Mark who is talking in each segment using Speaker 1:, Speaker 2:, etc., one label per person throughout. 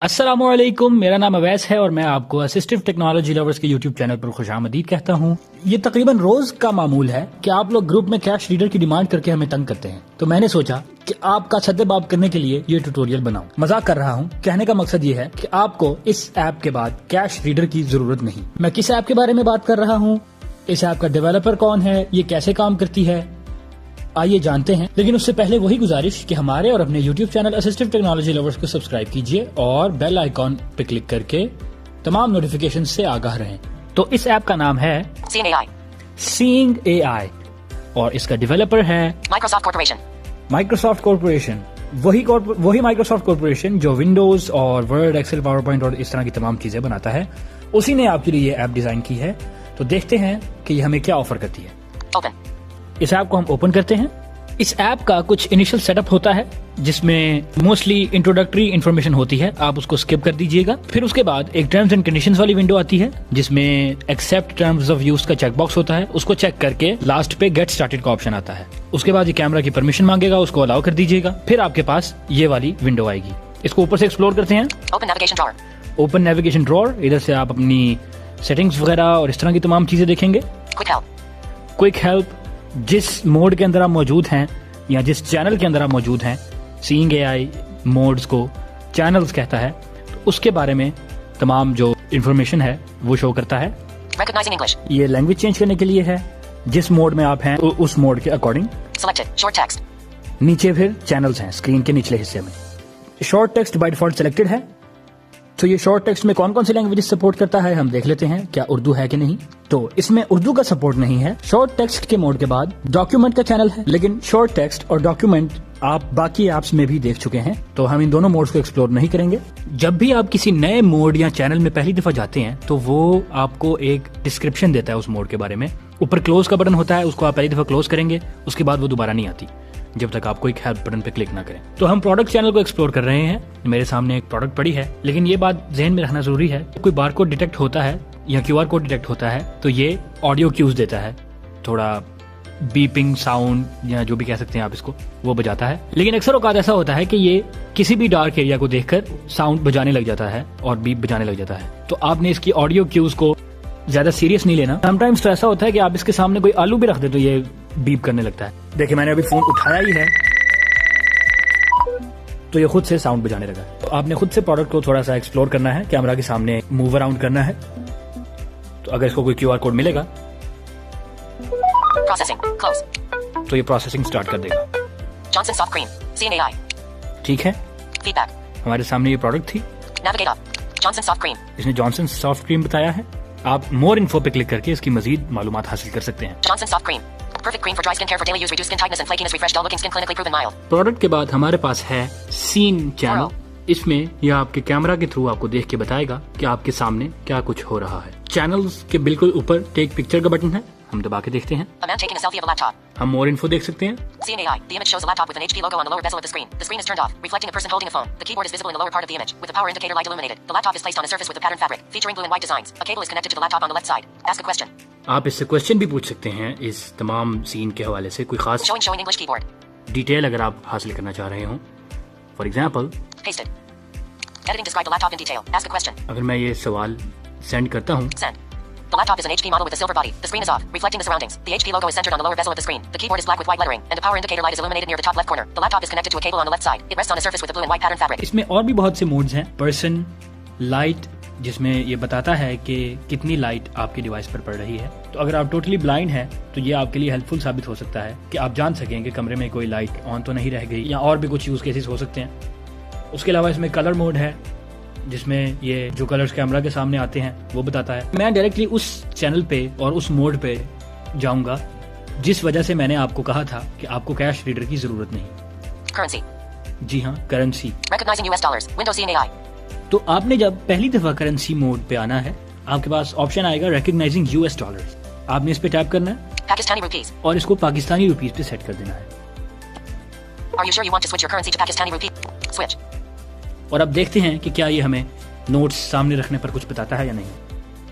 Speaker 1: अस्सलामुअलैकुम, मेरा नाम अवैस है और मैं आपको असिस्टिव टेक्नोलॉजी लवर्स के यूट्यूब चैनल पर खुशामदीद कहता हूँ। ये तकरीबन रोज का मामूल है कि आप लोग ग्रुप में कैश रीडर की डिमांड करके हमें तंग करते हैं, तो मैंने सोचा कि आपका सद्देबाब करने के लिए ये ट्यूटोरियल बनाऊं। मजाक कर रहा हूँ, कहने का मकसद ये है कि आपको इस ऐप के बाद कैश रीडर की जरूरत नहीं। मैं किस ऐप के बारे में बात कर रहा हूँ, इस ऐप का डेवलपर कौन है, ये कैसे काम करती है, आइए जानते हैं। लेकिन उससे पहले वही गुजारिश कि हमारे और अपने YouTube channel assistive technology lovers को सब्सक्राइब कीजिए और बेल आइकॉन पे क्लिक करके तमाम नोटिफिकेशन से आगाह रहें। तो इस ऐप का नाम है Seeing AI और इसका डेवलपर है माइक्रोसॉफ्ट कॉर्पोरेशन। वही माइक्रोसॉफ्ट कॉर्पोरेशन जो विंडोज और वर्ड, एक्सेल, पावर पॉइंट और इस तरह की तमाम चीजें बनाता है, उसी ने आपके लिए ये ऐप डिजाइन की है। तो देखते हैं कि ये हमें क्या ऑफर करती है। इस ऐप को हम ओपन करते हैं। इस ऐप का कुछ इनिशियल सेटअप होता है जिसमें मोस्टली इंट्रोडक्टरी इन्फॉर्मेशन होती है, आप उसको स्किप कर दीजिएगा। फिर उसके बाद एक टर्म्स एंड कंडीशंस वाली विंडो आती है जिसमें एक्सेप्ट टर्म्स ऑफ यूज का चेकबॉक्स होता है, उसको चेक करके लास्ट पे गेट स्टार्टेड का ऑप्शन आता है। उसके बाद ये कैमरा की परमिशन मांगेगा, उसको अलाउ कर दीजिएगा। फिर आपके पास ये वाली विंडो आएगी। इसको ऊपर से एक्सप्लोर करते हैं। ओपन नेविगेशन ड्रॉअर, इधर से आप अपनी सेटिंग्स वगैरह और इस तरह की तमाम चीजें देखेंगे। क्विक हेल्प, जिस मोड के अंदर आप मौजूद हैं या जिस चैनल के अंदर आप मौजूद हैं, सीइंग एआई मोड्स को चैनल्स कहता है, तो उसके बारे में तमाम जो इन्फॉर्मेशन है वो शो करता है। ये लैंग्वेज चेंज करने के लिए है, जिस मोड में आप हैं उस मोड के अकॉर्डिंग। नीचे फिर चैनल्स हैं स्क्रीन के निचले हिस्से में। Short text by default selected है। तो ये शॉर्ट टेक्स्ट में कौन कौन सी लैंग्वेज सपोर्ट करता है हम देख लेते हैं, क्या उर्दू है कि नहीं। तो इसमें उर्दू का सपोर्ट नहीं है। शॉर्ट टेक्स्ट के मोड के बाद डॉक्यूमेंट का चैनल है, लेकिन शॉर्ट टेक्स्ट और डॉक्यूमेंट आप बाकी ऐप्स में भी देख चुके हैं, तो हम इन दोनों मोड्स को एक्सप्लोर नहीं करेंगे। जब भी आप किसी नए मोड या चैनल में पहली दफा जाते हैं तो वो आपको एक डिस्क्रिप्शन देता है उस मोड के बारे में। ऊपर क्लोज का बटन होता है, उसको आप पहली दफा क्लोज करेंगे, उसके बाद वो दोबारा नहीं आती जब तक आप कोई हेल्प बटन पे क्लिक ना करें। तो हम प्रोडक्ट चैनल को एक्सप्लोर कर रहे हैं। मेरे सामने एक प्रोडक्ट पड़ी है, लेकिन ये बात ध्यान में रखना जरूरी है, कोई बारकोड डिटेक्ट होता है या क्यूआर कोड डिटेक्ट होता है तो ये ऑडियो क्यूज देता है, थोड़ा बीपिंग साउंड या जो भी कह सकते हैं आप इसको, वो बजाता है। लेकिन अक्सर औकात ऐसा होता है कि ये किसी भी डार्क एरिया को देखकर साउंड बजाने लग जाता है और बीप बजाने लग जाता है। तो आपने इसकी ऑडियो क्यूज को ज्यादा सीरियस नहीं लेना। समटाइम्स तो ऐसा होता है कि आप इसके सामने कोई आलू भी रख दे तो ये बीप करने लगता है। देखिए, मैंने अभी फोन उठाया ही है तो ये खुद से साउंड बजाने लगा। तो आपने खुद से प्रोडक्ट को थोड़ा सा एक्सप्लोर करना है, कैमरा के सामने मूव अराउंड करना है। तो अगर इसको कोई क्यूआर कोड मिलेगा तो ये प्रोसेसिंग स्टार्ट कर देगा। ठीक है, हमारे सामने ये प्रोडक्ट थी, इसने जॉनसन सॉफ्ट क्रीम बताया है। आप मोर इन्फो पे क्लिक करके इसकी मजीद मालूमात हासिल कर सकते हैं। प्रोडक्ट के बाद हमारे पास है सीन चैनल। इसमें यह आपके कैमरा के थ्रू आपको देख के बताएगा कि आपके सामने क्या कुछ हो रहा है। चैनल्स के बिल्कुल ऊपर टेक पिक्चर का बटन है, हम दबा के देखते हैं। हम मोर इन्फो देख सकते हैं।
Speaker 2: The image shows a laptop with an HP logo on the lower bezel of the screen. The screen is turned off, reflecting a person holding a phone. The keyboard is visible in the lower part of the image, with the power indicator light illuminated. The laptop is placed on a surface with a pattern fabric, featuring blue and white designs. A cable is connected to the laptop on the left side. Ask a question.
Speaker 1: आप इससे question भी पूछ सकते हैं इस तमाम scene के हवाले से, कोई खास
Speaker 2: Showing English keyboard.
Speaker 1: डिटेल अगर आप हासिल करना चाह रहे हो। For example,
Speaker 2: Pasted. Editing describe the laptop in detail. Ask a question.
Speaker 1: अगर मैं ये सवाल सेंड करता हूँ।
Speaker 2: Send. The laptop is an HP model with a silver body. The screen is off, reflecting the surroundings. The HP logo is centered on the lower bezel of the screen. The keyboard is black with white lettering, and a power indicator light is illuminated near the top left corner. The laptop is connected to a cable on the left side. It rests on a surface with a blue and white pattern fabric.
Speaker 1: इसमें और भी बहुत से modes हैं। Person, light, जिसमें ये बताता है कि कितनी लाइट आपके डिवाइस पर पड़ रही है। तो अगर आप टोटली ब्लाइंड हैं तो ये आपके लिए हेल्पफुल साबित हो सकता है कि आप जान सकें कि कमरे में कोई लाइट ऑन तो नहीं रह गई, या और भी कुछ यूज केसेस हो सकते हैं। उसके अलावा इसमें कलर मोड है, जिसमें ये जो कलर्स कैमरा के सामने आते हैं वो बताता है। मैं डायरेक्टली उस चैनल पे और उस मोड पे जाऊंगा जिस वजह से मैंने आपको कहा था कि आपको कैश रीडर की जरूरत नहीं।
Speaker 2: Currency.
Speaker 1: जी हाँ, currency.
Speaker 2: Recognizing US dollars. Windows Seeing AI.
Speaker 1: तो आपने जब पहली दफा करेंसी मोड पे आना है, आपके पास ऑप्शन आएगा रिकॉग्नाइजिंग US डॉलर्स। आपने इस पे टैप करना है
Speaker 2: Pakistani rupees.
Speaker 1: और इसको पाकिस्तानी रुपीस पे सेट कर देना है।
Speaker 2: Are you sure you want to switch your currency to Pakistani rupee? Switch.
Speaker 1: और अब देखते हैं कि क्या ये हमें नोट्स सामने रखने पर कुछ बताता है या नहीं।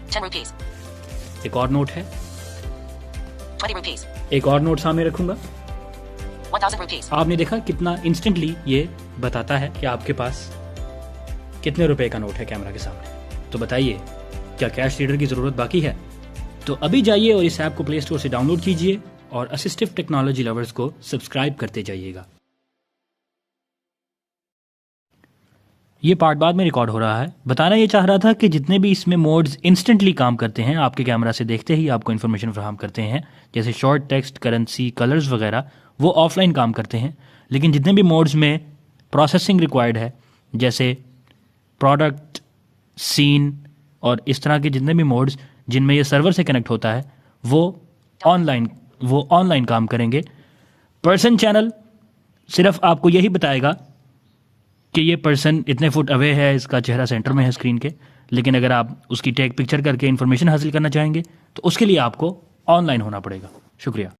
Speaker 2: 10 rupees.
Speaker 1: एक और नोट है,
Speaker 2: 20 rupees.
Speaker 1: एक और नोट सामने रखूंगा।
Speaker 2: 1000 rupees.
Speaker 1: आपने देखा कितना इंस्टेंटली ये बताता है कि आपके पास कितने रुपए का नोट है कैमरा के सामने। तो बताइए, क्या कैश रीडर की ज़रूरत बाकी है? तो अभी जाइए और इस ऐप को प्ले स्टोर से डाउनलोड कीजिए और असिस्टिव टेक्नोलॉजी लवर्स को सब्सक्राइब करते जाइएगा। ये पार्ट बाद में रिकॉर्ड हो रहा है। बताना ये चाह रहा था कि जितने भी इसमें मोड्स इंस्टेंटली काम करते हैं, आपके कैमरा से देखते ही आपको इन्फॉर्मेशन फराहम करते हैं, जैसे शॉर्ट टेक्स्ट, करेंसी, कलर्स वगैरह, वो ऑफलाइन काम करते हैं। लेकिन जितने भी मोड्स में प्रोसेसिंग रिक्वायर्ड है, जैसे प्रोडक्ट, सीन और इस तरह के जितने भी मोड्स जिनमें ये सर्वर से कनेक्ट होता है, वो ऑनलाइन काम करेंगे। पर्सन चैनल सिर्फ आपको यही बताएगा कि ये पर्सन इतने फुट अवे है, इसका चेहरा सेंटर में है स्क्रीन के। लेकिन अगर आप उसकी टेक पिक्चर करके इन्फॉर्मेशन हासिल करना चाहेंगे तो उसके लिए आपको ऑनलाइन होना पड़ेगा। शुक्रिया।